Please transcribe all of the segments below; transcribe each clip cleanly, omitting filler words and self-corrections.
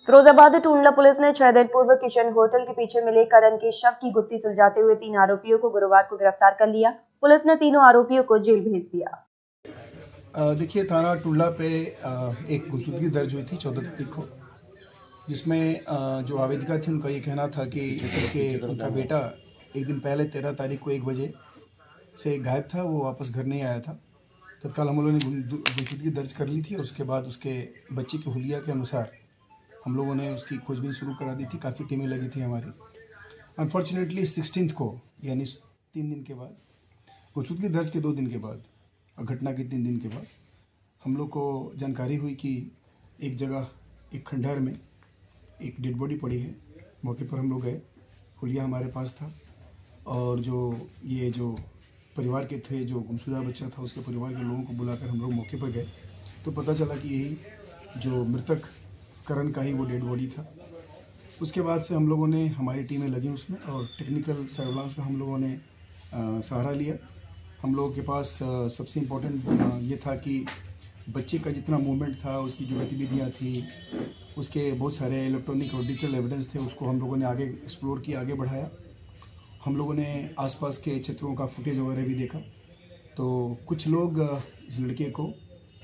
Firozabad Tundla police ने 6 दिन पूर्व किशन होटल के पीछे मिले करण के शव की गुत्थी सुलझाते हुए 3 आरोपियों को गुरुवार को गिरफ्तार कर लिया। पुलिस ने तीनों आरोपियों को जेल भेज दिया। देखिए, थाना टूंडला पे एक गुमशुदगी दर्ज हुई थी 14 तारीख को, जिसमें जो आवेदिका थी उनका ये कहना था कि उनका बेटा एक दिन पहले 13 तारीख को 1 बजे से गायब था, वो वापस घर नहीं आया था। तत्काल हम लोगों ने गुमशुदगी दर्ज कर ली थी और उसके बाद उसके बच्चे की हुलिया के अनुसार हम लोगों ने उसकी खोजबीन शुरू करा दी थी। काफ़ी टीमें लगी थी हमारी। अनफॉर्चुनेटली 16 को, यानी 3 दिन के बाद, गुमशुदगी दर्ज के 2 दिन के बाद और घटना के 3 दिन के बाद हम लोग को जानकारी हुई कि एक जगह, एक खंडहर में एक डेड बॉडी पड़ी है। मौके पर हम लोग गए, हुलिया हमारे पास था और जो परिवार के थे, जो गुमशुदा बच्चा था, उसके परिवार के लोगों को बुलाकर हम लोग मौके पर गए तो पता चला कि यही जो मृतक करण का ही वो डेड बॉडी था। उसके बाद से हम लोगों ने, हमारी टीमें लगी उसमें और टेक्निकल सर्विलांस का हम लोगों ने सहारा लिया। हम लोगों के पास सबसे इम्पोर्टेंट ये था कि बच्चे का जितना मूवमेंट था, उसकी जो गतिविधियाँ थी, उसके बहुत सारे इलेक्ट्रॉनिक और डिजिटल एविडेंस थे, उसको हम लोगों ने आगे एक्सप्लोर किया, आगे बढ़ाया। हम लोगों ने आसपास के क्षेत्रों का फुटेज वगैरह भी देखा तो कुछ लोग इस लड़के को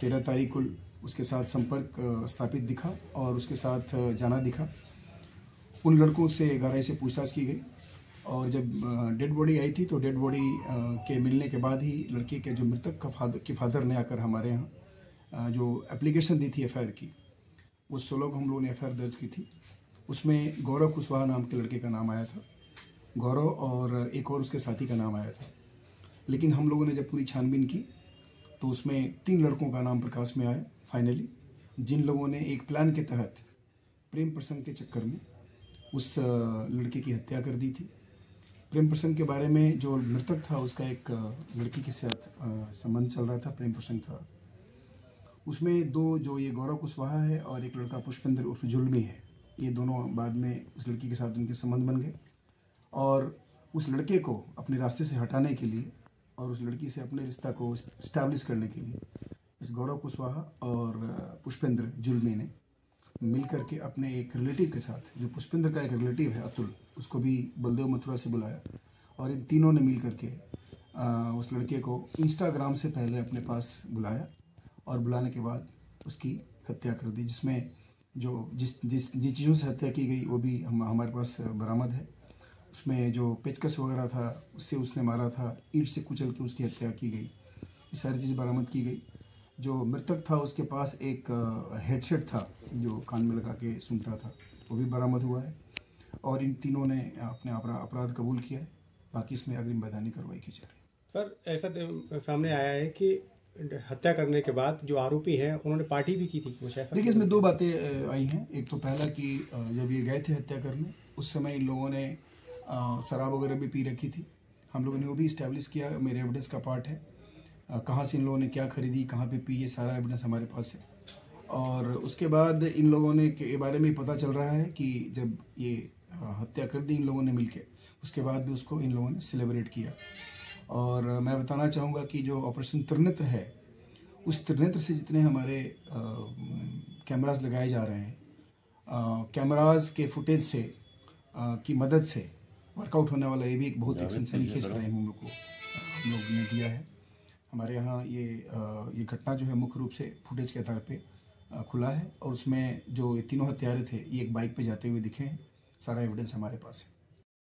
13 तारीख को उसके साथ संपर्क स्थापित दिखा और उसके साथ जाना दिखा। उन लड़कों से गहराई से पूछताछ की गई और जब डेड बॉडी आई थी तो डेड बॉडी के मिलने के बाद ही लड़के के जो मृतक के फादर ने आकर हमारे यहाँ जो एप्लीकेशन दी थी एफआईआर की, उस 16 को हम लोगों ने एफआईआर दर्ज की थी। उसमें गौरव कुशवाहा नाम के लड़के का नाम आया था, गौरव और एक और उसके साथी का नाम आया था। लेकिन हम लोगों ने जब पूरी छानबीन की तो उसमें 3 लड़कों का नाम प्रकाश में आया फाइनली, जिन लोगों ने एक प्लान के तहत प्रेम प्रसंग के चक्कर में उस लड़के की हत्या कर दी थी। प्रेम प्रसंग के बारे में जो मृतक था उसका एक लड़की के साथ संबंध चल रहा था, प्रेम प्रसंग था। उसमें 2 जो ये गौरव कुशवाहा है और एक लड़का पुष्पेंद्र उर्फ जुल्मी है, ये दोनों बाद में उस लड़की के साथ उनके संबंध बन गए और उस लड़के को अपने रास्ते से हटाने के लिए और उस लड़की से अपने रिश्ता को इस्टेब्लिश करने के लिए इस गौरव कुशवाहा और पुष्पेंद्र जुल्मी ने मिल करके अपने एक रिलेटिव के साथ, जो पुष्पेंद्र का एक रिलेटिव है अतुल, उसको भी बलदेव मथुरा से बुलाया और इन तीनों ने मिल करके उस लड़के को इंस्टाग्राम से पहले अपने पास बुलाया और बुलाने के बाद उसकी हत्या कर दी, जिसमें जिस चीज़ों से हत्या की गई वो भी हमारे पास बरामद है। उसमें जो पेचकस वगैरह था उससे उसने मारा था, ईंट से कुचल के उसकी हत्या की गई, ये सारी चीज़ बरामद की गई। जो मृतक था उसके पास एक हेडसेट था जो कान में लगा के सुनता था, वो भी बरामद हुआ है और इन तीनों ने अपने अपराध कबूल किया है। बाकी इसमें अग्रिम वैधानिक कार्रवाई की जा रही है। सर, ऐसा सामने आया है कि हत्या करने के बाद जो आरोपी हैं उन्होंने पार्टी भी की थी कुछ ऐसा? देखिए, इसमें 2 बातें आई हैं। एक तो पहला कि जब ये गए थे हत्या करने, उस समय इन लोगों ने शराब वगैरह भी पी रखी थी। हम लोगों ने वो भी इस्टेब्लिश किया, मेरे एविडेंस का पार्ट है। कहाँ से इन लोगों ने क्या खरीदी, कहाँ पे पी, ये सारा एविडेंस हमारे पास है। और उसके बाद इन लोगों ने के बारे में पता चल रहा है कि जब ये हत्या कर दी इन लोगों ने मिलके, उसके बाद भी उसको इन लोगों ने सेलिब्रेट किया। और मैं बताना चाहूँगा कि जो ऑपरेशन त्रिनेत्र है, उस त्रिनेत्र से जितने हमारे कैमरास लगाए जा रहे हैं, कैमरास के फुटेज से की मदद से वर्कआउट होने वाला ये भी एक बहुत एक सनसनीखेज क्राइम हम लोग ने दिया है। हमारे यहाँ ये घटना जो है मुख्य रूप से फुटेज के आधार पे खुला है और उसमें जो ये तीनों हत्यारे थे ये एक बाइक पे जाते हुए दिखे हैं। सारा एविडेंस हमारे पास है।